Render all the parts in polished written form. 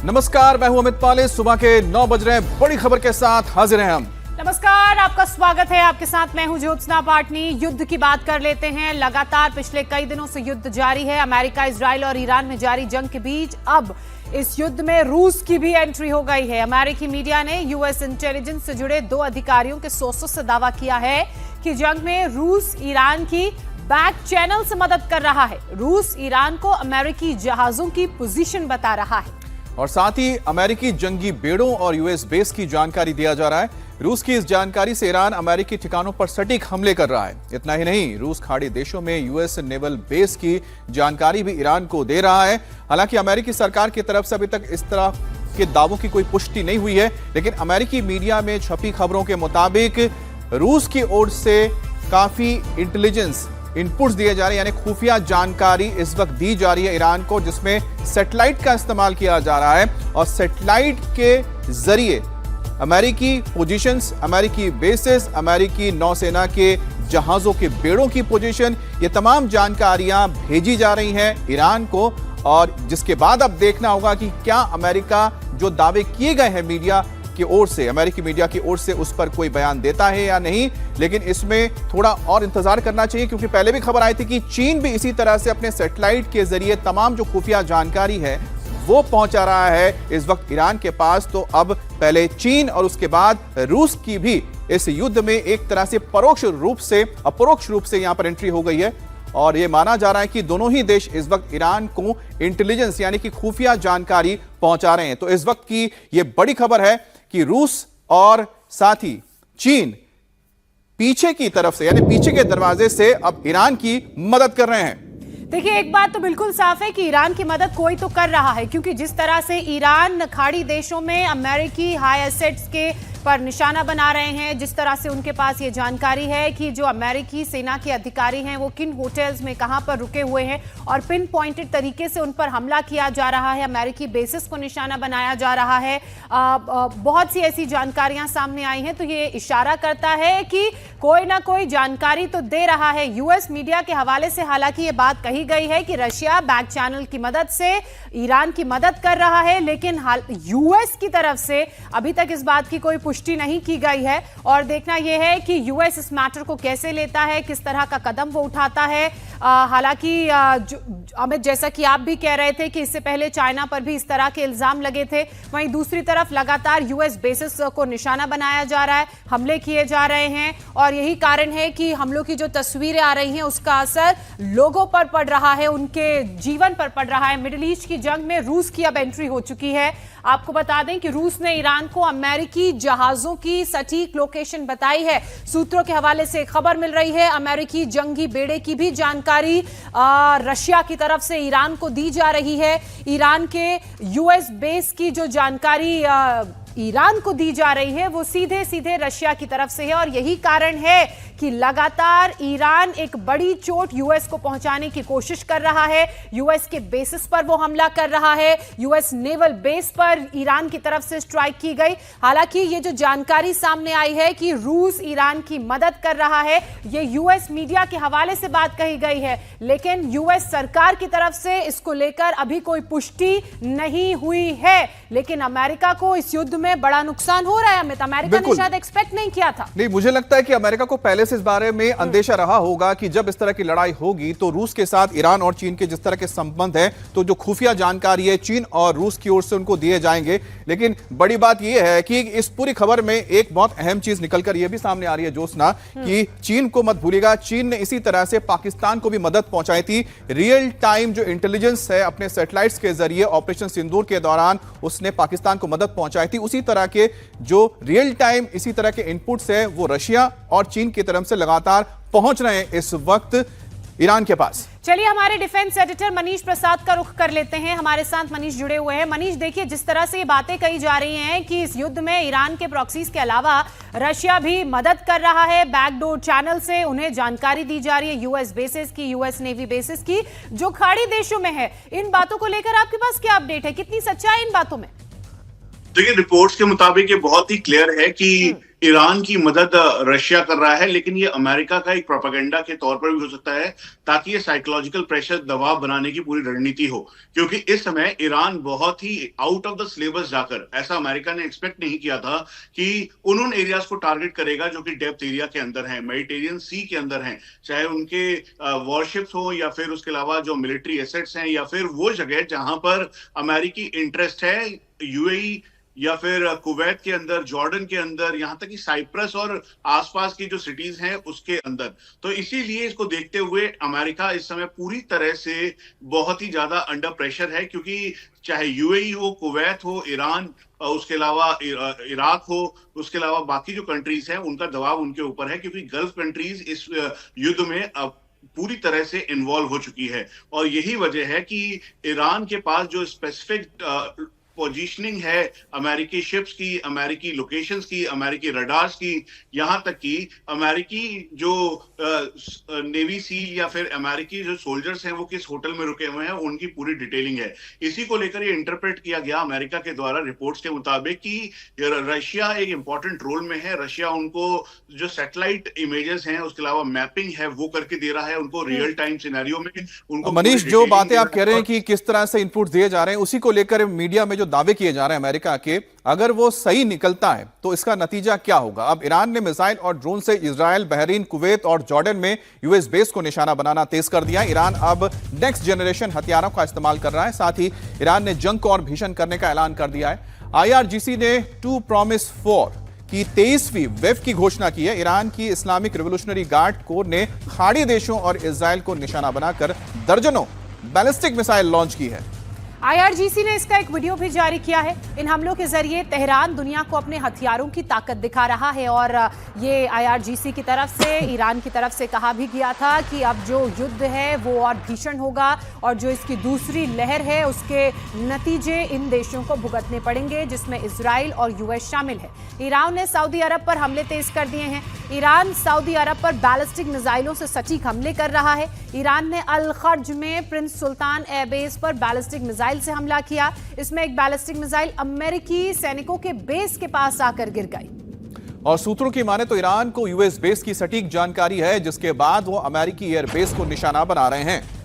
नमस्कार, मैं हूं अमित पाले। सुबह के 9 बज रहे हैं, बड़ी खबर के साथ हाजिर हैं हम। नमस्कार, आपका स्वागत है। आपके साथ मैं हूं ज्योत्सना पाटनी। युद्ध की बात कर लेते हैं। लगातार पिछले कई दिनों से युद्ध जारी है। अमेरिका, इजराइल और ईरान में जारी जंग के बीच अब इस युद्ध में रूस की भी एंट्री हो गई है। अमेरिकी मीडिया ने यूएस इंटेलिजेंस से जुड़े 2 अधिकारियों के सोर्सेस से दावा किया है कि जंग में रूस ईरान की बैक चैनल से मदद कर रहा है। रूस ईरान को अमेरिकी जहाजों की पोजीशन बता रहा है और साथ ही अमेरिकी जंगी बेड़ों और यूएस बेस की जानकारी दिया जा रहा है। रूस की इस जानकारी से ईरान अमेरिकी ठिकानों पर सटीक हमले कर रहा है। इतना ही नहीं, रूस खाड़ी देशों में यूएस नेवल बेस की जानकारी भी ईरान को दे रहा है। हालांकि अमेरिकी सरकार की तरफ से अभी तक इस तरह के दावों की कोई पुष्टि नहीं हुई है, लेकिन अमेरिकी मीडिया में छपी खबरों के मुताबिक रूस की ओर से काफी इंटेलिजेंस इनपुट्स दिए जा रहे हैं, यानी खुफिया जानकारी इस वक्त दी जा रही है ईरान को, जिसमें सैटेलाइट का इस्तेमाल किया जा रहा है और सैटेलाइट के जरिए अमेरिकी पोजीशंस, अमेरिकी बेसेस, अमेरिकी नौसेना के जहाजों के बेड़ों की पोजीशन, ये तमाम जानकारियां भेजी जा रही हैं ईरान को। और जिसके बाद अब देखना होगा कि क्या अमेरिका जो दावे किए गए हैं मीडिया की ओर से, अमेरिकी मीडिया की ओर से, उस पर कोई बयान देता है या नहीं। लेकिन इसमें थोड़ा और इंतजार करना चाहिए, क्योंकि पहले भी खबर आई थी कि चीन भी इसी तरह से अपने सैटेलाइट के जरिए तमाम जो खुफिया जानकारी है वो पहुंचा रहा है इस वक्त ईरान के पास। तो अब पहले चीन और उसके बाद रूस की भी इस युद्ध में एक तरह से परोक्ष रूप से, अपरोक्ष रूप से यहां पर एंट्री हो गई है। और यह माना जा रहा है कि दोनों ही देश इस वक्त ईरान को इंटेलिजेंस यानी कि खुफिया जानकारी पहुंचा रहे हैं। तो इस वक्त की यह बड़ी खबर है कि रूस और साथ ही चीन पीछे की तरफ से, यानी पीछे के दरवाजे से अब ईरान की मदद कर रहे हैं। देखिए, एक बात तो बिल्कुल साफ है कि ईरान की मदद कोई तो कर रहा है, क्योंकि जिस तरह से ईरान खाड़ी देशों में अमेरिकी हाई एसेट्स के पर निशाना बना रहे हैं, जिस तरह से उनके पास ये जानकारी है कि जो अमेरिकी सेना के अधिकारी हैं वो किन होटल्स में कहां पर रुके हुए हैं और पिन पॉइंटेड तरीके से उन पर हमला किया जा रहा है, अमेरिकी बेसिस को निशाना बनाया जा रहा है। बहुत सी ऐसी जानकारियां सामने आई हैं, तो ये इशारा करता है कि कोई ना कोई जानकारी तो दे रहा है। यूएस मीडिया के हवाले से हालांकि ये बात कही गई है कि रशिया बैक चैनल की मदद से ईरान की मदद कर रहा है, लेकिन यूएस की तरफ से अभी तक इस बात की कोई पुष्टि नहीं की गई है। और देखना यह है कि यूएस इस मैटर को कैसे लेता है, किस तरह का कदम वो उठाता है। हालांकि अमित, जैसा कि आप भी कह रहे थे कि इससे पहले चाइना पर भी इस तरह के इल्जाम लगे थे, वहीं दूसरी तरफ लगातार यूएस बेसिस को निशाना बनाया जा रहा है, हमले किए जा रहे हैं। और यही कारण है कि हमलों की जो तस्वीरें आ रही हैं उसका असर लोगों पर पड़ रहा है, उनके जीवन पर पड़ रहा है। मिडिल ईस्ट की जंग में रूस की अब एंट्री हो चुकी है। आपको बता दें कि रूस ने ईरान को अमेरिकी जहाजों की सटीक लोकेशन बताई है। सूत्रों के हवाले से खबर मिल रही है, अमेरिकी जंगी बेड़े की भी जानकारी रशिया की तरफ से ईरान को दी जा रही है। ईरान के यूएस बेस की जो जानकारी ईरान को दी जा रही है वो सीधे सीधे रशिया की तरफ से है। और यही कारण है कि लगातार ईरान एक बड़ी चोट यूएस को पहुंचाने की कोशिश कर रहा है। यूएस के बेसिस पर वो हमला कर रहा है। यूएस नेवल बेस पर ईरान की तरफ से स्ट्राइक की गई। हालांकि ये जो जानकारी सामने आई है कि रूस ईरान की मदद कर रहा है, ये यूएस मीडिया के हवाले से बात कही गई है, लेकिन यूएस सरकार की तरफ से इसको लेकर अभी कोई पुष्टि नहीं हुई है। लेकिन अमेरिका को इस युद्ध में बड़ा नुकसान हो रहा है। अमित, अमेरिका ने शायद एक्सपेक्ट नहीं किया था। नहीं, मुझे लगता है कि अमेरिका को पहले से इस बारे में अंदेशा रहा होगा कि जब इस तरह की लड़ाई होगी तो रूस के साथ ईरान और चीन के जिस तरह के संबंध है, तो जो खुफिया जानकारी है चीन और रूस की ओर से उनको दिए जाएंगे। लेकिन बड़ी बात यह है कि इस पूरी खबर में एक बहुत अहम चीज निकलकर यह भी सामने आ रही है ज्योत्सना, कि चीन को मत भूलिएगा, चीन ने इसी तरह से पाकिस्तान को भी मदद पहुंचाई थी। रियल टाइम जो इंटेलिजेंस है अपने सैटेलाइट्स के जरिए ऑपरेशन सिंदूर के दौरान उसने पाकिस्तान को मदद पहुंचाई थी। उसी तरह के जो रियल टाइम इसी तरह के इनपुट्स है वो रशिया और चीन की तरफ से लगातार पहुंच रहे हैं इस वक्त ईरान के पास। चलिए हमारे डिफेंस एडिटर मनीष प्रसाद का रुख कर लेते हैं। हमारे साथ मनीष जुड़े हुए हैं। मनीष, देखिए, जिस तरह से ये बातें कही जा रही हैं कि इस युद्ध में ईरान के प्रॉक्सीज के अलावा रशिया भी मदद कर रहा है, बैकडोर चैनल से उन्हें जानकारी दी जा रही है यूएस बेसिस की, यूएस नेवी बेसिस की, जो खाड़ी देशों में है। इन बातों को लेकर आपके पास क्या अपडेट है? कितनी सच्चाई इन बातों में? देखिए, रिपोर्ट्स के मुताबिक ये बहुत ही क्लियर है कि ईरान की मदद रशिया कर रहा है, लेकिन ये अमेरिका का एक प्रोपेगेंडा के तौर पर भी हो सकता है, ताकि ये साइकोलॉजिकल प्रेशर, दबाव बनाने की पूरी रणनीति हो। क्योंकि इस समय ईरान बहुत ही आउट ऑफ द सिलेबस जाकर, ऐसा अमेरिका ने एक्सपेक्ट नहीं किया था कि उन एरियाज को टारगेट करेगा जो कि डेप्थ एरिया के अंदर है, मेडिटेरियन सी के अंदर है, चाहे उनके वॉरशिप्स हो या फिर उसके अलावा जो मिलिट्री एसेट्स हैं, या फिर वो जगह जहां पर अमेरिकी इंटरेस्ट है, यूएई या फिर कुवैत के अंदर, जॉर्डन के अंदर, यहां तक कि साइप्रस और आसपास की जो सिटीज हैं उसके अंदर। तो इसीलिए इसको देखते हुए अमेरिका इस समय पूरी तरह से बहुत ही ज्यादा अंडर प्रेशर है, क्योंकि चाहे यूएई हो, कुवैत हो, ईरान, उसके अलावा इराक हो, उसके अलावा बाकी जो कंट्रीज हैं उनका दबाव उनके ऊपर है, क्योंकि गल्फ कंट्रीज इस युद्ध में अब पूरी तरह से इन्वॉल्व हो चुकी है। और यही वजह है कि ईरान के पास जो स्पेसिफिक पोजीशनिंग है अमेरिकी शिप्स की, अमेरिकी लोकेशंस की, अमेरिकी रडार्स की, यहां तक कि अमेरिकी जो नेवी सील या फिर अमेरिकी जो सोल्जर्स हैं वो किस होटल में रुके हुए हैं, उनकी पूरी डिटेलिंग है। इसी को लेकर ये इंटरप्रेट किया गया अमेरिका के द्वारा रिपोर्ट्स के मुताबिक कि रशिया एक इंपॉर्टेंट रोल में है। रशिया उनको जो सैटेलाइट इमेजेस हैं, उसके अलावा मैपिंग है, वो करके दे रहा है उनको रियल टाइम सिनेरियो में। उनको मनीष, जो बातें आप कह रहे हैं कि किस तरह से इनपुट दिए जा रहे हैं, उसी को लेकर मीडिया में जो दावे किए जा रहे हैं अमेरिका के, अगर वो सही निकलता है तो इसका नतीजा क्या होगा? अब ईरान ने मिसाइल और ड्रोन से इजराइल, बहरीन, कुवैत और जॉर्डन में यूएस बेस को निशाना बनाना तेज कर दिया। ईरान अब नेक्स्ट जनरेशन हथियारों का इस्तेमाल कर रहा है। साथ ही ईरान ने जंग को और भीषण करने का ऐलान कर दिया है। आईआरजीसी ने 2 Promise 4 की 23वीं वेव की घोषणा की है। ईरान की इस्लामिक रिवोल्यूशनरी गार्ड कोर ने खाड़ी देशों और इजराइल को निशाना बनाकर दर्जनों बैलिस्टिक मिसाइल लॉन्च की है। आईआरजीसी ने इसका एक वीडियो भी जारी किया है। इन हमलों के जरिए तेहरान दुनिया को अपने हथियारों की ताकत दिखा रहा है और ये आईआरजीसी की तरफ से, ईरान की तरफ से कहा भी गया था कि अब जो युद्ध है वो और भीषण होगा और जो इसकी दूसरी लहर है उसके नतीजे इन देशों को भुगतने पड़ेंगे, जिसमें इजराइल और यूएस शामिल है। ईरान ने सऊदी अरब पर हमले तेज कर दिए हैं। ईरान सऊदी अरब पर बैलिस्टिक मिसाइलों से सटीक हमले कर रहा है। ईरान ने अल खर्ज में प्रिंस सुल्तान एयरबेस पर बैलिस्टिक मिसाइल से हमला किया। इसमें एक बैलिस्टिक मिसाइल अमेरिकी सैनिकों के बेस के पास आकर गिर गई। और सूत्रों की माने तो ईरान को यूएस बेस की सटीक जानकारी है, जिसके बाद वो अमेरिकी एयरबेस को निशाना बना रहे हैं।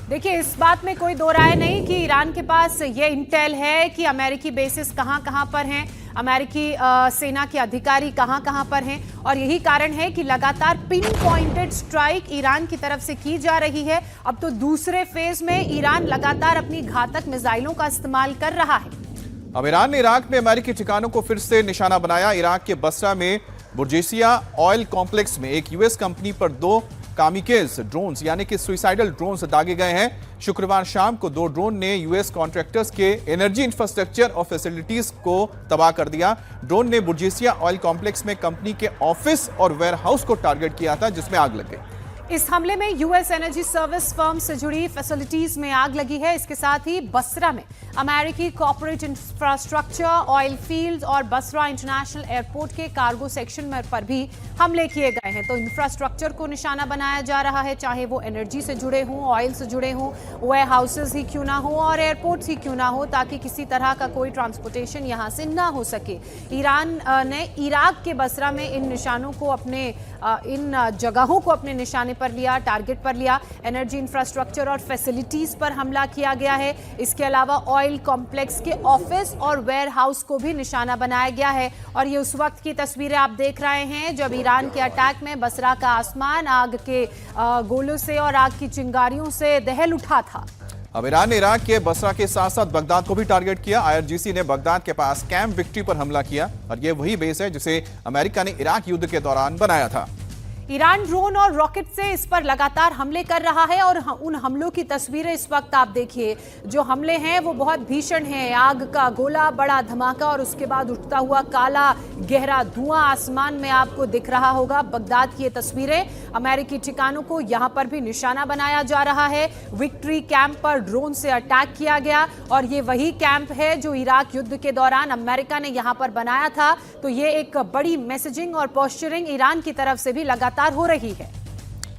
देखिए, इस बात में कोई दो राय नहीं कि ईरान के पास ये इंटेल है कि अमेरिकी बेसिस कहां-कहां पर हैं, अमेरिकी सेना के अधिकारी कहां-कहां पर हैं, और यही कारण है कि लगातार पिन पॉइंटेड स्ट्राइक ईरान की तरफ से की जा रही है। अब तो दूसरे फेज में ईरान लगातार अपनी घातक मिसाइलों का इस्तेमाल कर रहा है। अब ईरान ने इराक में अमेरिकी ठिकानों को फिर से निशाना बनाया। इराक के बसरा में बुर्जेसिया ऑयल कॉम्प्लेक्स में एक यूएस कंपनी पर 2 कामिकेज ड्रोन्स यानी कि सुइसाइडल ड्रोन्स दागे गए हैं। शुक्रवार शाम को 2 ड्रोन ने यूएस कॉन्ट्रैक्टर्स के एनर्जी इंफ्रास्ट्रक्चर और फैसिलिटीज को तबाह कर दिया। ड्रोन ने बुर्जेसिया ऑयल कॉम्प्लेक्स में कंपनी के ऑफिस और वेयरहाउस को टारगेट किया था, जिसमें आग लग गई। इस हमले में यूएस एनर्जी सर्विस फर्म से जुड़ी फैसिलिटीज में आग लगी है। इसके साथ ही बसरा में अमेरिकी कॉर्पोरेट इंफ्रास्ट्रक्चर, ऑयल फील्ड और बसरा इंटरनेशनल एयरपोर्ट के कार्गो सेक्शन में पर भी हमले किए गए हैं। तो इंफ्रास्ट्रक्चर को निशाना बनाया जा रहा है, चाहे वो एनर्जी से जुड़े हों, ऑयल से जुड़े हों, वेयर हाउसेज ही क्यों ना हो और एयरपोर्ट्स ही क्यों ना हो, ताकि किसी तरह का कोई ट्रांसपोर्टेशन यहाँ से ना हो सके। ईरान ने इराक के बसरा में इन निशानों को अपने इन जगहों को अपने निशाने पर लिया, टारगेट पर लिया। एनर्जी इंफ्रास्ट्रक्चर और फैसिलिटीज पर हमला किया गया है। इसके अलावा ऑयल कॉम्प्लेक्स के ऑफिस और वेयर हाउस को भी निशाना बनाया गया है। और ये उस वक्त की तस्वीरें आप देख रहे हैं जब ईरान के अटैक में बसरा का आसमान आग के गोलों से और आग की चिंगारियों से दहल उठा था। अब ईरान ने इराक के बसरा के साथ साथ बगदाद को भी टारगेट किया। आईआरजीसी ने बगदाद के पास कैंप विक्ट्री पर हमला किया और यह वही बेस है जिसे अमेरिका ने इराक युद्ध के दौरान बनाया था। ईरान ड्रोन और रॉकेट से इस पर लगातार हमले कर रहा है और उन हमलों की तस्वीरें इस वक्त आप देखिए। जो हमले हैं वो बहुत भीषण हैं। आग का गोला, बड़ा धमाका और उसके बाद उठता हुआ काला गहरा धुआं आसमान में आपको दिख रहा होगा। बगदाद की ये तस्वीरें। अमेरिकी ठिकानों को यहां पर भी निशाना बनाया जा रहा है। विक्ट्री कैंप पर ड्रोन से अटैक किया गया और ये वही कैंप है जो इराक युद्ध के दौरान अमेरिका ने यहां पर बनाया था। तो ये एक बड़ी मैसेजिंग और पोस्चरिंग ईरान की तरफ से भी लगातार हो रही है।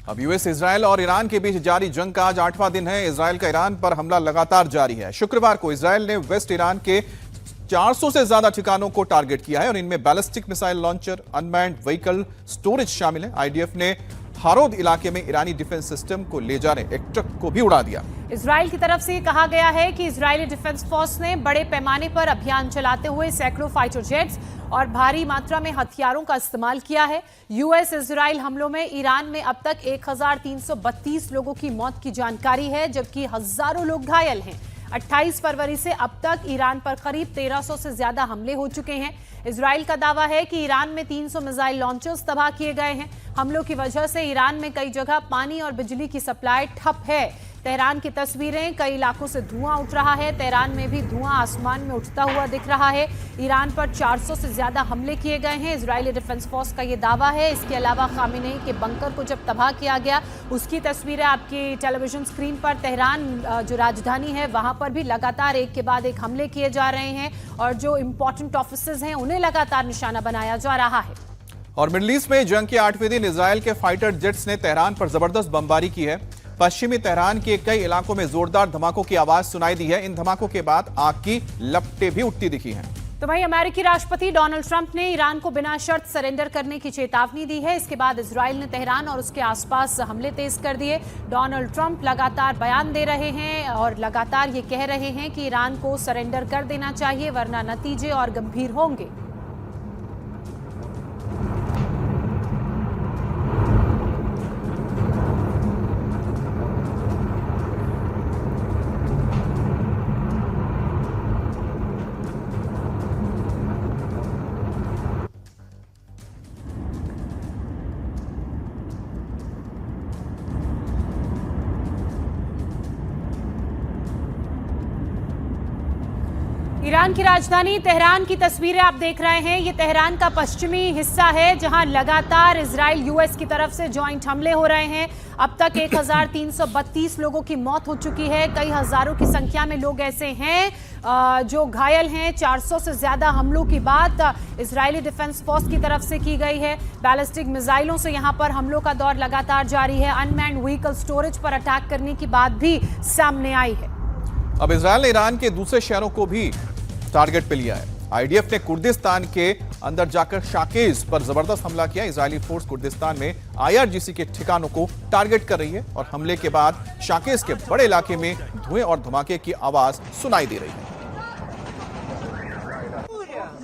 अब यूएस, इजराइल और ईरान के बीच जारी जंग का आज 8वां दिन है। इजराइल का ईरान पर हमला लगातार जारी है। शुक्रवार को इजराइल ने वेस्ट ईरान के 400 से ज्यादा ठिकानों को टारगेट किया है और इनमें ballistic missile launcher, unmanned vehicle storage शामिल है। आईडीएफ ने हारोद इलाके में ईरानी डिफेंस सिस्टम को ले जा रहे एक ट्रक को भी उड़ा दिया। इजराइल की तरफ से कहा गया है कि इजरायली डिफेंस फोर्स ने बड़े पैमाने पर अभियान चलाते हुए सैकड़ों फाइटर जेट्स और भारी मात्रा में हथियारों का इस्तेमाल किया है। यूएस इजराइल हमलों में ईरान में अब तक 1332 लोगों की मौत की जानकारी है, जबकि हजारों लोग घायल हैं। 28 फरवरी से अब तक ईरान पर करीब 1300 से ज्यादा हमले हो चुके हैं। इजराइल का दावा है कि ईरान में 300 मिसाइल लॉन्चर्स तबाह किए गए हैं। हमलों की वजह से ईरान में कई जगह पानी और बिजली की सप्लाई ठप है। तेहरान की तस्वीरें, कई इलाकों से धुआं उठ रहा है। तेहरान में भी धुआं आसमान में उठता हुआ दिख रहा है। ईरान पर 400 से ज्यादा हमले किए गए हैं, इजरायली डिफेंस फोर्स का ये दावा है। इसके अलावा खामेनेई के बंकर को जब तबाह किया गया, उसकी तस्वीरें आपकी टेलीविजन स्क्रीन पर। तेहरान जो राजधानी है, वहां पर भी लगातार एक के बाद एक हमले किए जा रहे हैं और जो इंपॉर्टेंट ऑफिसर्स हैं उन्हें लगातार निशाना बनाया जा रहा है। और मिडल ईस्ट में जंग के 8वें दिन इजरायल के फाइटर जेट्स ने तेहरान पर जबरदस्त बमबारी की है। पश्चिमी तेहरान के कई इलाकों में जोरदार धमाकों की आवाज सुनाई दी है। इन धमाकों के बाद आग की लपटें भी उठती दिखी हैं। तो वहीं अमेरिकी राष्ट्रपति डोनाल्ड ट्रंप ने ईरान को बिना शर्त सरेंडर करने की चेतावनी दी है। इसके बाद इजराइल ने तेहरान और उसके आसपास हमले तेज कर दिए। डोनाल्ड ट्रंप लगातार बयान दे रहे हैं और लगातार ये कह रहे हैं कि ईरान को सरेंडर कर देना चाहिए, वरना नतीजे और गंभीर होंगे। ईरान की राजधानी तेहरान की तस्वीरें आप देख रहे हैं। ये तेहरान का पश्चिमी हिस्सा है, जहां लगातार इजराइल यूएस की तरफ से जॉइंट हमले हो रहे हैं। अब तक 1332 लोगों की मौत हो चुकी है। कई हजारों की संख्या में लोग ऐसे हैं जो घायल हैं। 400 से ज्यादा हमलों की बात इजरायली डिफेंस फोर्स की तरफ से की गई है। बैलिस्टिक मिसाइलों से यहां पर हमलों का दौर लगातार जारी है। अनमैन्ड व्हीकल स्टोरेज पर अटैक करने की बात भी सामने आई है। अब इजरायल ने ईरान के दूसरे शहरों को भी टारगेट पे लिया है। आईडीएफ ने कुर्दिस्तान के अंदर जाकर शाकेज पर जबरदस्त हमला किया। इजरायली फोर्स कुर्दिस्तान में आईआरजीसी के ठिकानों को टारगेट कर रही है और हमले के बाद शाकेज के बड़े इलाके में धुएं और धमाके की आवाज सुनाई दे रही है।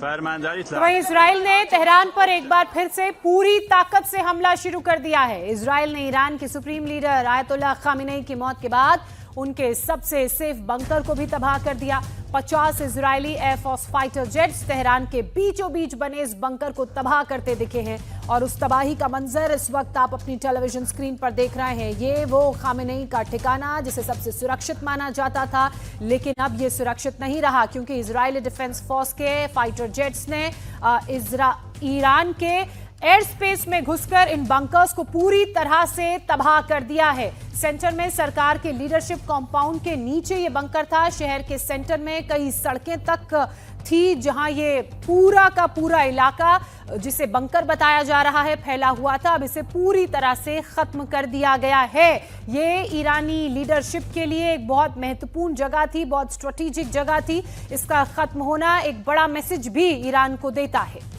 तो वहीं इजराइल ने तेहरान पर एक बार फिर से पूरी ताकत से हमला शुरू कर दिया है। इजराइल ने ईरान के सुप्रीम लीडर आयतुल्लाह खामेनेई की मौत के बाद उनके सबसे सेफ बंकर को भी तबाह कर दिया। 50 Israeli air force fighter jets Tehran के बीचों बीच बने इस बंकर को तबाह करते दिखे हैं और उस तबाही का मंजर इस वक्त आप अपनी टेलीविजन स्क्रीन पर देख रहे हैं। ये वो खामेनेई का ठिकाना जिसे सबसे सुरक्षित माना जाता था, लेकिन अब ये सुरक्षित नहीं रहा, क्योंकि इजरायली डिफेंस फोर्स के फाइटर जेट्स ने ईरान के एयर स्पेस में घुसकर इन बंकर्स को पूरी तरह से तबाह कर दिया है। सेंटर में सरकार के लीडरशिप कॉम्पाउंड के नीचे ये बंकर था। शहर के सेंटर में कई सड़कें तक थी, जहां ये पूरा का पूरा इलाका, जिसे बंकर बताया जा रहा है, फैला हुआ था। अब इसे पूरी तरह से खत्म कर दिया गया है। ये ईरानी लीडरशिप के लिए एक बहुत महत्वपूर्ण जगह थी, बहुत स्ट्रेटेजिक जगह थी। इसका खत्म होना एक बड़ा मैसेज भी ईरान को देता है।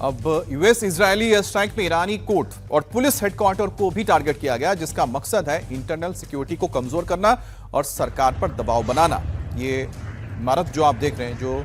अब यूएस इजरायली एयर स्ट्राइक में ईरानी कोर्ट और पुलिस हेडक्वार्टर को भी टारगेट किया गया, जिसका मकसद है इंटरनल सिक्योरिटी को कमजोर करना और सरकार पर दबाव बनाना। ये इमारत जो आप देख रहे हैं, जो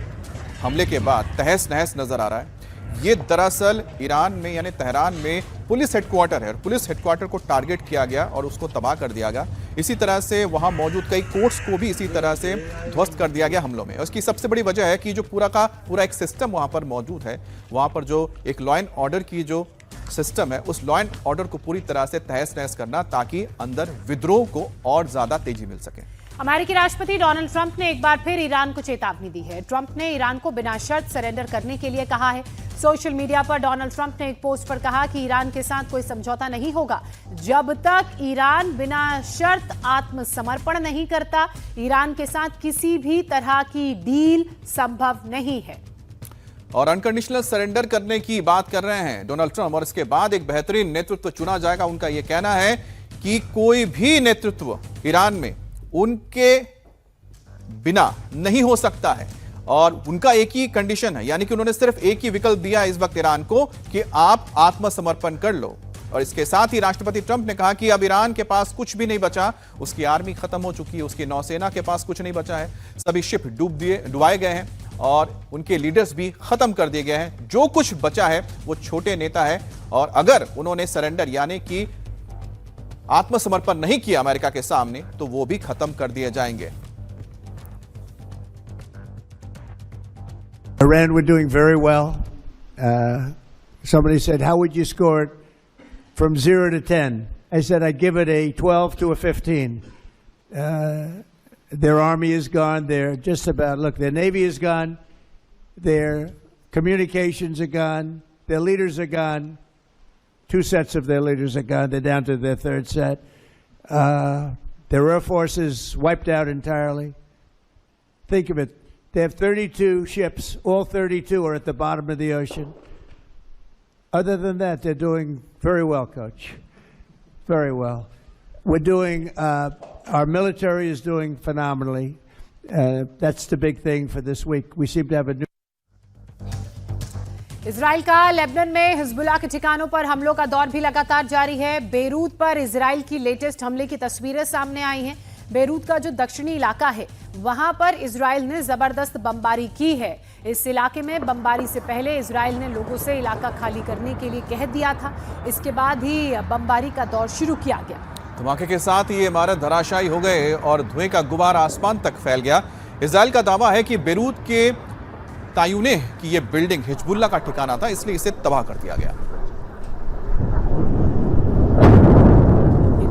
हमले के बाद तहस नहस नजर आ रहा है, ये दरअसल ईरान में यानी तेहरान में पुलिस हेडक्वार्टर है और पुलिस हेडक्वार्टर को टारगेट किया गया और उसको तबाह कर दिया गया। इसी तरह से वहां मौजूद कई कोर्ट्स को भी इसी तरह से ध्वस्त कर दिया गया हमलों में। उसकी सबसे बड़ी वजह है कि जो पूरा का पूरा एक सिस्टम वहां पर मौजूद है, वहां पर जो एक लॉ एंड ऑर्डर की जो सिस्टम है, उस लॉ एंड ऑर्डर को पूरी तरह से तहस नहस करना, ताकि अंदर विद्रोह को और ज्यादा तेजी मिल सके। अमेरिकी राष्ट्रपति डोनाल्ड ट्रंप ने एक बार फिर ईरान को चेतावनी दी है। ट्रंप ने ईरान को बिना शर्त सरेंडर करने के लिए कहा है। सोशल मीडिया पर डोनाल्ड ट्रंप ने एक पोस्ट पर कहा कि ईरान के साथ कोई समझौता नहीं होगा जब तक ईरान बिना शर्त आत्मसमर्पण नहीं करता। ईरान के साथ किसी भी तरह की डील संभव नहीं है। और अनकंडीशनल सरेंडर करने की बात कर रहे हैं डोनाल्ड ट्रंप, और इसके बाद एक बेहतरीन नेतृत्व चुना जाएगा। उनका यह कहना है कि कोई भी नेतृत्व ईरान में उनके बिना नहीं हो सकता है, और उनका एक ही कंडीशन है, यानी कि उन्होंने सिर्फ एक ही विकल्प दिया है इस वक्त ईरान को कि आप आत्मसमर्पण कर लो। और इसके साथ ही राष्ट्रपति ट्रंप ने कहा कि अब ईरान के पास कुछ भी नहीं बचा, उसकी आर्मी खत्म हो चुकी है, उसकी नौसेना के पास कुछ नहीं बचा है, सभी शिप डुबाए गए हैं और उनके लीडर्स भी खत्म कर दिए गए हैं। जो कुछ बचा है वो छोटे नेता है, और अगर उन्होंने सरेंडर यानी कि आत्मसमर्पण नहीं किया अमेरिका के सामने तो वो भी खत्म कर दिए जाएंगे। Iran were doing very well. Somebody said, how would you score it from 0 to 10? I said, I'd give it a 12 to a 15. Their army is gone. They're just about, look, their navy is gone. Their communications are gone. Their leaders are gone. 2 sets of their leaders are gone. They're down to their 3rd set. Their air force is wiped out entirely. Think of it. They have 32 ships. All 32 are at the bottom of the ocean. Other than that, they're doing very well, Coach. Very well. We're doing, our military is doing phenomenally. That's the big thing for this week. We seem to have a new. Israel का Lebanon में Hezbollah के ठिकानों पर हमलों का दौर भी लगातार जारी है। बेरूत पर इजराइल की लेटेस्ट हमले की तस्वीरें सामने आई हैं। बेरूत का जो दक्षिणी इलाका है वहां पर इजराइल ने जबरदस्त बमबारी की है। इस इलाके में बमबारी से पहले इजराइल ने लोगों से इलाका खाली करने के लिए कह दिया था। इसके बाद ही बमबारी का दौर शुरू किया गया। धमाके के साथ ये इमारत धराशायी हो गए और धुएं का गुबार आसमान तक फैल गया। इजराइल का दावा है कि बेरूत के तायूने की ये बिल्डिंग हिजबुल्लाह का ठिकाना था, इसलिए इसे तबाह कर दिया गया।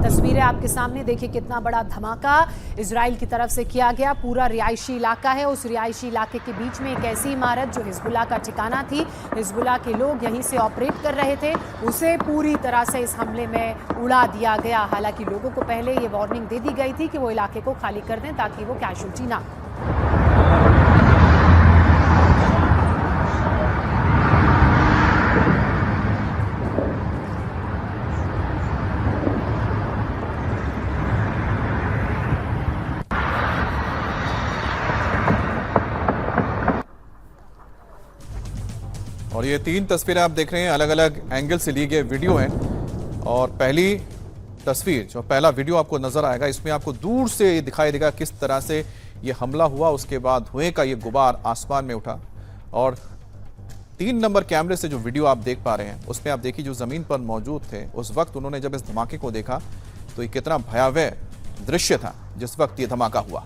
तस्वीरें आपके सामने देखिए, कितना बड़ा धमाका इजराइल की तरफ से किया गया। पूरा रिहायशी इलाका है, उस रिहायशी इलाके के बीच में एक ऐसी इमारत जो हिजबुल्लाह का ठिकाना थी, हिजबुल्लाह के लोग यहीं से ऑपरेट कर रहे थे, उसे पूरी तरह से इस हमले में उड़ा दिया गया। हालांकि लोगों को पहले ये वार्निंग दे दी गई थी कि वो इलाके को खाली कर दें ताकि वो कैजुअल्टी ना हो। और ये 3 तस्वीरें आप देख रहे हैं, अलग अलग एंगल से ली गई वीडियो हैं। और पहली तस्वीर, जो पहला वीडियो आपको नजर आएगा, इसमें आपको दूर से दिखाई देगा किस तरह से ये हमला हुआ। उसके बाद धुएं का ये गुबार आसमान में उठा। और 3 नंबर कैमरे से जो वीडियो आप देख पा रहे हैं उसमें आप देखिए जो जमीन पर मौजूद थे उस वक्त उन्होंने जब इस धमाके को देखा तो ये कितना भयावह दृश्य था जिस वक्त ये धमाका हुआ।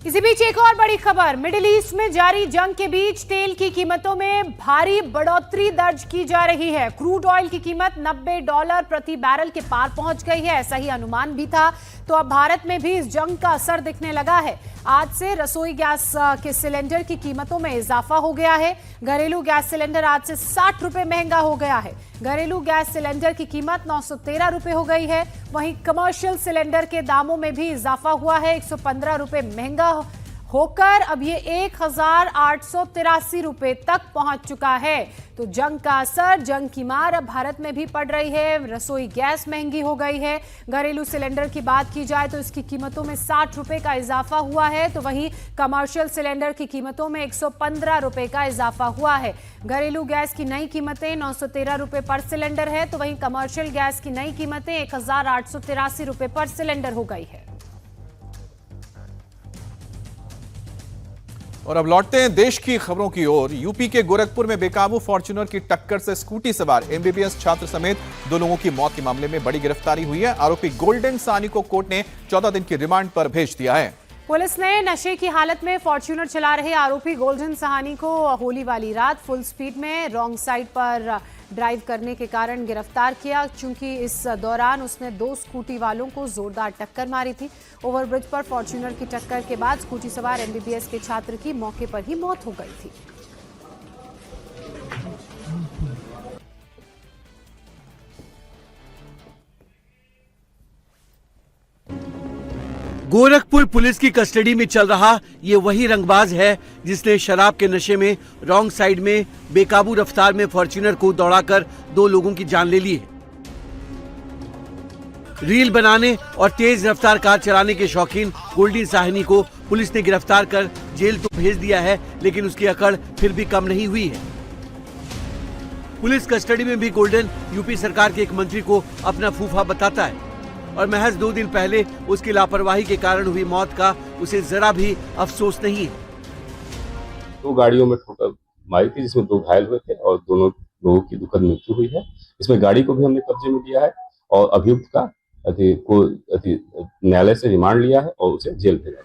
इसी बीच एक और बड़ी खबर, मिडिल ईस्ट में जारी जंग के बीच तेल की कीमतों में भारी बढ़ोतरी दर्ज की जा रही है। क्रूड ऑयल की कीमत $90 प्रति बैरल के पार पहुंच गई है, ऐसा ही अनुमान भी था। तो अब भारत में भी इस जंग का असर दिखने लगा है। आज से रसोई गैस के सिलेंडर की कीमतों में इजाफा हो गया है। घरेलू गैस सिलेंडर आज से 60 रुपए महंगा हो गया है। घरेलू गैस सिलेंडर की कीमत 913 रुपए हो गई है। वहीं कमर्शियल सिलेंडर के दामों में भी इजाफा हुआ है, 115 रुपए महंगा होकर अब ये 1883 रुपए तक पहुंच चुका है। तो जंग का असर, जंग की मार अब भारत में भी पड़ रही है। रसोई गैस महंगी हो गई है। घरेलू सिलेंडर की बात की जाए तो इसकी कीमतों में 60 रुपए का इजाफा हुआ है। तो वहीं कमर्शियल सिलेंडर की कीमतों में 115 रुपए का इजाफा हुआ है। घरेलू गैस की नई कीमतें 913 रुपए पर सिलेंडर है, तो वहीं कमर्शियल गैस की नई कीमतें 1883 रुपए पर सिलेंडर हो गई है। और अब लौटते हैं देश की खबरों की ओर। यूपी के गोरखपुर में बेकाबू फॉर्च्यूनर की टक्कर से स्कूटी सवार एमबीबीएस छात्र समेत 2 लोगों की मौत के मामले में बड़ी गिरफ्तारी हुई है। आरोपी गोल्डन साहनी को कोर्ट ने 14 दिन की रिमांड पर भेज दिया है। पुलिस ने नशे की हालत में फॉर्च्यूनर चला रहे आरोपी गोल्डन साहनी को होली वाली रात फुल स्पीड में रॉन्ग साइड पर ड्राइव करने के कारण गिरफ्तार किया। चूंकि इस दौरान उसने 2 स्कूटी वालों को जोरदार टक्कर मारी थी। ओवरब्रिज पर फॉर्च्यूनर की टक्कर के बाद स्कूटी सवार एमबीबीएस के छात्र की मौके पर ही मौत हो गई थी। गोरखपुर पुलिस की कस्टडी में चल रहा ये वही रंगबाज है जिसने शराब के नशे में रॉन्ग साइड में बेकाबू रफ्तार में फॉर्च्यूनर को दौड़ाकर 2 लोगों की जान ले ली है। रील बनाने और तेज रफ्तार कार चलाने के शौकीन गोल्डन साहनी को पुलिस ने गिरफ्तार कर जेल तो भेज दिया है, लेकिन उसकी अकड़ फिर भी कम नहीं हुई है। पुलिस कस्टडी में भी गोल्डन यूपी सरकार के एक मंत्री को अपना फूफा बताता है और महज 2 दिन पहले उसकी लापरवाही के कारण हुई मौत का उसे जरा भी अफसोस नहीं है। 2 गाड़ियों में ठोकर मारी थी जिसमें 2 घायल हुए थे और दोनों लोगों की दुखद मृत्यु हुई है। इसमें गाड़ी को भी हमने कब्जे में लिया है और अभियुक्त का न्यायालय से रिमांड लिया है और उसे जेल भेजा।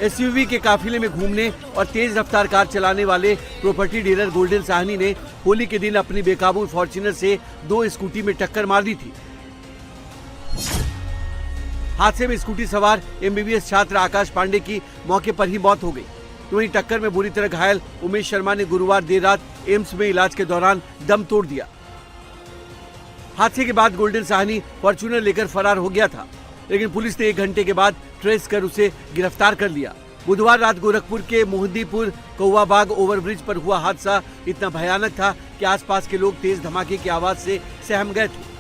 एसयूवी के काफिले में घूमने और तेज रफ्तार कार चलाने वाले प्रॉपर्टी डीलर गोल्डन साहनी ने होली के दिन अपनी बेकाबू फॉर्च्यूनर से 2 स्कूटी में टक्कर मार दी थी। हादसे में स्कूटी सवार एमबीबीएस छात्र आकाश पांडे की मौके पर ही मौत हो गई। तो वहीं टक्कर में बुरी तरह घायल उमेश शर्मा ने गुरुवार देर रात एम्स में इलाज के दौरान दम तोड़ दिया। हादसे के बाद गोल्डन साहनी फॉर्च्यूनर लेकर फरार हो गया था, लेकिन पुलिस ने 1 घंटे के बाद ट्रेस कर उसे गिरफ्तार कर लिया। बुधवार रात गोरखपुर के मोहद्दीपुर कौवाबाग ओवरब्रिज पर हुआ हादसा इतना भयानक था कि आसपास के लोग तेज धमाके की आवाज से सहम गए थे।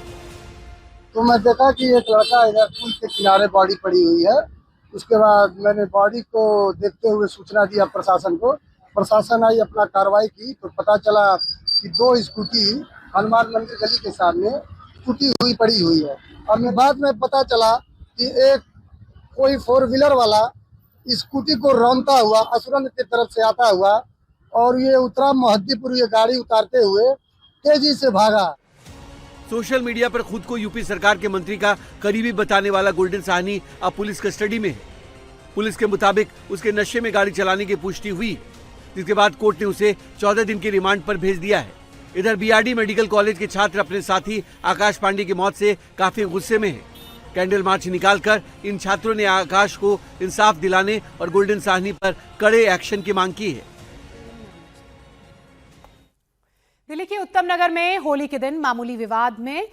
तो मैं देखा कि एक लड़का इधर पुल के किनारे बॉडी पड़ी हुई है। उसके बाद मैंने बॉडी को देखते हुए सूचना दिया प्रशासन को। प्रशासन आई, अपना कार्रवाई की, तो पता चला कि 2 स्कूटी हनुमान मंदिर गली के सामने टूटी हुई पड़ी हुई है। और बाद में पता चला कि एक कोई 4 व्हीलर वाला स्कूटी को रौंदता हुआ असुरन की तरफ से आता हुआ और ये उतरा मोहद्दीपुर, ये गाड़ी उतारते हुए तेजी से भागा। सोशल मीडिया पर खुद को यूपी सरकार के मंत्री का करीबी बताने वाला गोल्डन साहनी अब पुलिस कस्टडी में है। पुलिस के मुताबिक उसके नशे में गाड़ी चलाने की पुष्टि हुई, जिसके बाद कोर्ट ने उसे 14 दिन की रिमांड पर भेज दिया है। इधर बीआरडी मेडिकल कॉलेज के छात्र अपने साथी आकाश पांडे की मौत से काफी गुस्से में हैं। कैंडल मार्च निकालकर इन छात्रों ने आकाश को इंसाफ दिलाने और गोल्डन साहनी पर कड़े एक्शन की मांग की है। दिल्ली के उत्तम नगर में होली के दिन मामूली विवाद में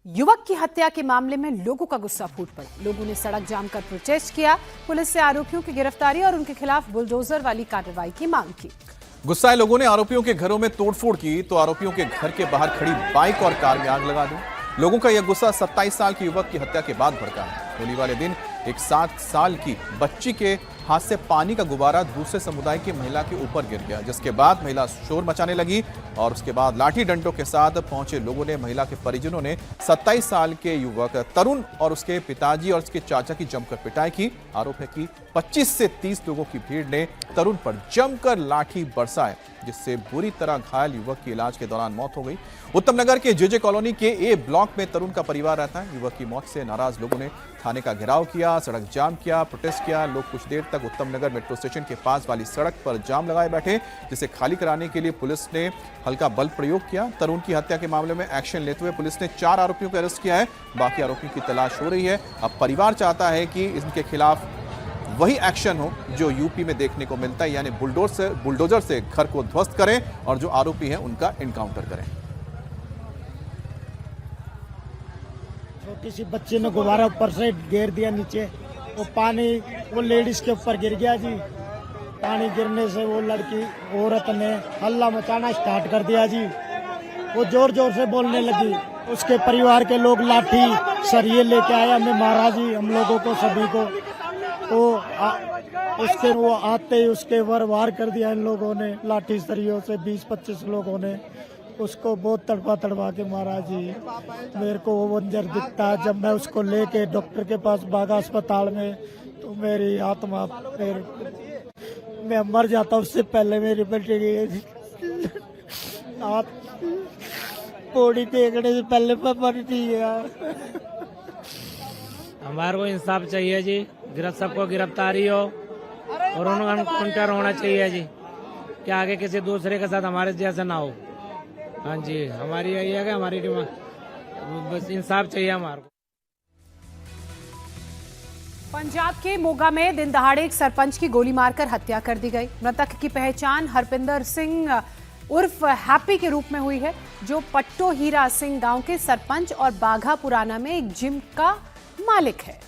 युवक की हत्या के मामले में लोगों का गुस्सा फूट पड़ा। लोगों ने सड़क जाम कर प्रोटेस्ट किया। पुलिस से आरोपियों की गिरफ्तारी और उनके खिलाफ बुलडोजर वाली कार्रवाई की मांग की। गुस्साए लोगों ने आरोपियों के घरों में तोड़फोड़ की तो आरोपियों के घर के बाहर खड़ी बाइक और कार में आग लगा दी। लोगों का यह गुस्सा 27 साल के युवक की हत्या के बाद भड़का है। होली वाले दिन एक 7 साल की बच्ची के हाथ से पानी का गुब्बारा दूसरे समुदाय की महिला के ऊपर गिर गया, जिसके बाद महिला शोर मचाने लगी और उसके बाद लाठी डंडों के साथ पहुंचे लोगों ने महिला के परिजनों ने 27 साल के युवक तरुण और उसके पिताजी और उसके चाचा की जमकर पिटाई की। आरोप है कि 25 से 30 लोगों की भीड़ ने तरुण पर जमकर लाठी बरसाए, जिससे बुरी तरह घायल युवक की इलाज के दौरान मौत हो गई। उत्तम नगर के जेजे कॉलोनी के ए ब्लॉक में तरुण का परिवार रहता है। युवक की मौत से नाराज लोगों ने थाने का घेराव किया, सड़क जाम किया, प्रोटेस्ट किया। लोग कुछ देर तक उत्तम नगर मेट्रो स्टेशन के पास वाली सड़क पर जाम लगाए बैठे, जिसे खाली कराने के लिए पुलिस ने हल्का बल प्रयोग किया। तरुण की हत्या के मामले में एक्शन लेते हुए पुलिस ने 4 आरोपियों को अरेस्ट किया है। बाकी आरोपियों की तलाश हो रही है। अब परिवार चाहता है कि इनके खिलाफ वही एक्शन हो जो यूपी में देखने को मिलता है, यानी बुलडोजर से घर को ध्वस्त करें और जो आरोपी हैं उनका एनकाउंटर करें। छोटी सी बच्ची ने गुब्बारा ऊपर से गिर दिया नीचे, वो पानी वो लेडीज के ऊपर गिर गया जी। पानी गिरने से वो लड़की औरत ने हल्ला मचाना स्टार्ट कर दिया जी। वो जोर जोर से बोलने लगी। उसके परिवार के लोग लाठी सरिये लेके आए, हमें मारा जी, हम लोगों को सभी को। तो उसके वो आते ही उसके वार कर दिया इन लोगों ने लाठी सरियों से। 20-25 लोगों ने उसको बहुत तड़पा के मारा जी। मेरे को वो मंजर दिखता जब मैं उसको लेके डॉक्टर के पास भागा अस्पताल में, तो मेरी आत्मा मैं मर जाता उससे पहले मेरी बेटी की बॉडी देखने से पहले मैं मर गया। हमारे को इंसाफ चाहिए जी, सबको गिरफ्तारी हो और उन्हें एनकाउंटर होना चाहिए जी, कि आगे किसी दूसरे के साथ हमारे जैसा ना हो। हाँ जी, हमारी यही है कि हमारी बस इंसाफ चाहिए हमारे को। पंजाब के मोगा में दिन दहाड़े एक सरपंच की गोली मारकर हत्या कर दी गई। मृतक की पहचान हरपिंदर सिंह उर्फ हैप्पी के रूप में हुई है, जो पट्टो हीरा सिंह गांव के सरपंच और बाघा पुराना में एक जिम का मालिक है।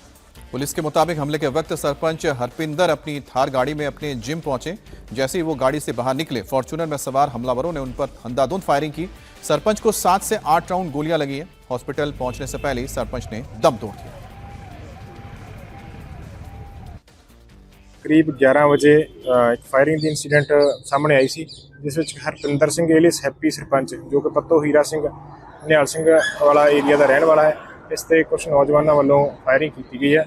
पुलिस के मुताबिक हमले के वक्त सरपंच हरपिंदर अपनी थार गाड़ी में अपने जिम पहुंचे। जैसे ही वो गाड़ी से बाहर निकले, फॉर्च्यूनर में सवार हमलावरों ने उन पर अंधाधुंध फायरिंग की। सरपंच को 7 से 8 राउंड गोलियां लगी हैं। हॉस्पिटल पहुंचने से पहले ही सरपंच ने दम तोड़ दिया। करीब 11 वजे एक फायरिंग ਦੀ इंसीडेंट सामने आई सी, जिस ਵਿੱਚ ਹਰਪਿੰਦਰ ਸਿੰਘ एलियस हैप्पी सरपंच जो कि पत्तो हीरा ਸਿੰਘ ਨਿਹਾਲ ਸਿੰਘ वाला एरिया ਦਾ ਰਹਿਣ ਵਾਲਾ है, इस ਤੇ कुछ नौजवानों ਵੱਲੋਂ फायरिंग की गई है,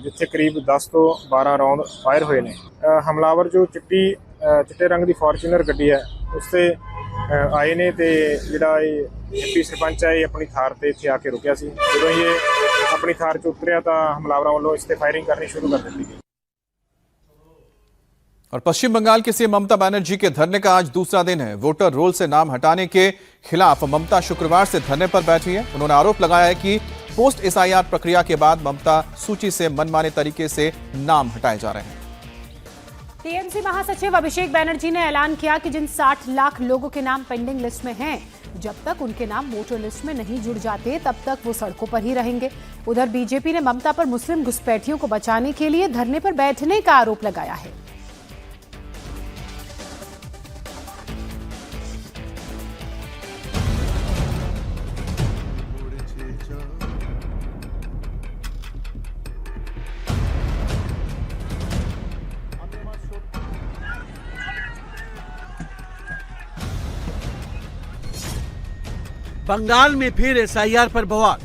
जिथे करीब 10 ਤੋਂ 12 राउंड फायर हुए ने। हमलावर जो चिट्टे रंग की फॉर्चूनर गड्डी है उस ते आए ने ते जिहड़ा हैप्पी सरपंच है अपनी थार ते इत्थे आके रुकिया सी। जदों ये अपनी थार च उतरिया तो हमलावरों वालों इस ते फायरिंग करनी शुरू कर दी गई। और पश्चिम बंगाल की सीएम ममता बनर्जी के धरने का आज दूसरा दिन है। वोटर रोल से नाम हटाने के खिलाफ ममता शुक्रवार से धरने पर बैठी है। उन्होंने आरोप लगाया है कि पोस्ट एसआईआर प्रक्रिया के बाद ममता सूची से मनमाने तरीके से नाम हटाए जा रहे हैं। टीएमसी महासचिव अभिषेक बनर्जी ने ऐलान किया कि जिन 60 लाख लोगों के नाम पेंडिंग लिस्ट में हैं, जब तक उनके नाम वोटर लिस्ट में नहीं जुड़ जाते तब तक वो सड़कों पर ही रहेंगे। उधर बीजेपी ने ममता पर मुस्लिम घुसपैठियों को बचाने के लिए धरने पर बैठने का आरोप लगाया है। बंगाल में फिर एसआईआर पर बवाल।